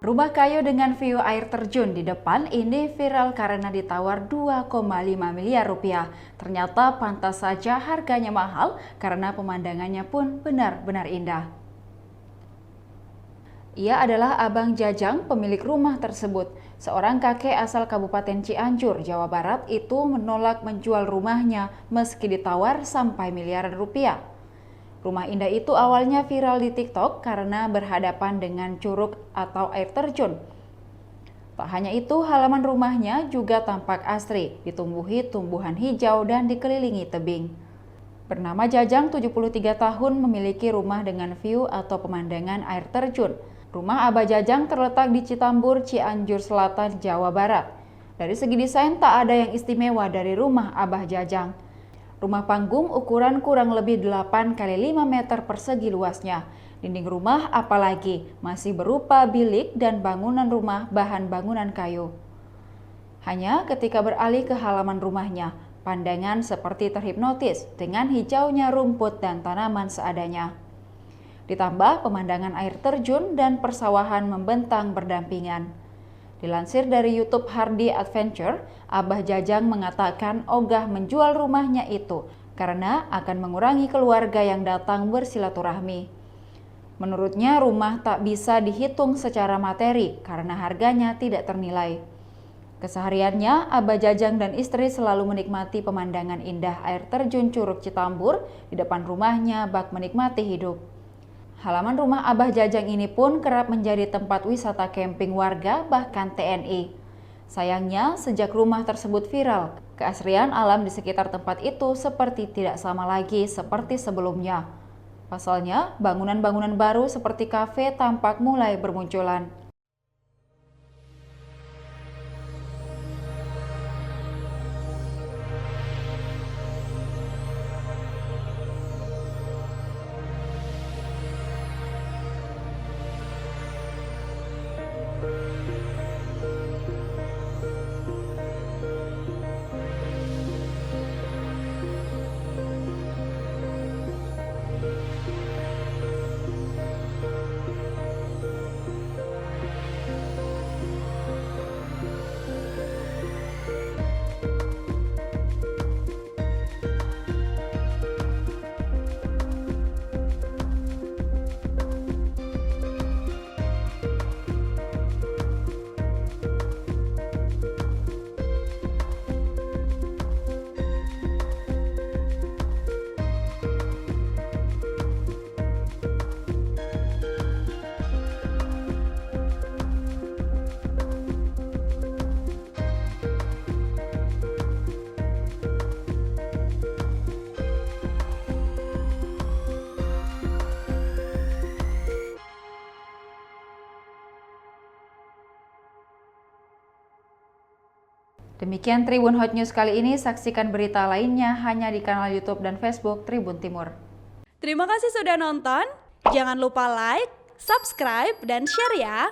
Rumah kayu dengan view air terjun di depan ini viral karena ditawar 2,5 miliar rupiah. Ternyata pantas saja harganya mahal karena pemandangannya pun benar-benar indah. Ia adalah Abang Jajang, pemilik rumah tersebut. Seorang kakek asal Kabupaten Cianjur, Jawa Barat itu menolak menjual rumahnya meski ditawar sampai miliaran rupiah. Rumah indah itu awalnya viral di TikTok karena berhadapan dengan curug atau air terjun. Tak hanya itu, halaman rumahnya juga tampak asri, ditumbuhi tumbuhan hijau dan dikelilingi tebing. Bernama Jajang, 73 tahun, memiliki rumah dengan view atau pemandangan air terjun. Rumah Abah Jajang terletak di Citambur, Cianjur Selatan, Jawa Barat. Dari segi desain tak ada yang istimewa dari rumah Abah Jajang. Rumah panggung ukuran kurang lebih 8 x 5 meter persegi luasnya. Dinding rumah apalagi masih berupa bilik dan bangunan rumah bahan bangunan kayu. Hanya ketika beralih ke halaman rumahnya, pandangan seperti terhipnotis dengan hijaunya rumput dan tanaman seadanya. Ditambah pemandangan air terjun dan persawahan membentang berdampingan. Dilansir dari YouTube Hardy Adventure, Abah Jajang mengatakan ogah menjual rumahnya itu karena akan mengurangi keluarga yang datang bersilaturahmi. Menurutnya rumah tak bisa dihitung secara materi karena harganya tidak ternilai. Kesehariannya, Abah Jajang dan istri selalu menikmati pemandangan indah air terjun Curug Citambur di depan rumahnya bak menikmati hidup. Halaman rumah Abah Jajang ini pun kerap menjadi tempat wisata camping warga bahkan TNI. Sayangnya, sejak rumah tersebut viral, keasrian alam di sekitar tempat itu seperti tidak sama lagi seperti sebelumnya. Pasalnya, bangunan-bangunan baru seperti kafe tampak mulai bermunculan. Demikian Tribun Hot News kali ini, saksikan berita lainnya hanya di kanal YouTube dan Facebook Tribun Timur. Terima kasih sudah nonton, jangan lupa like, subscribe, dan share ya!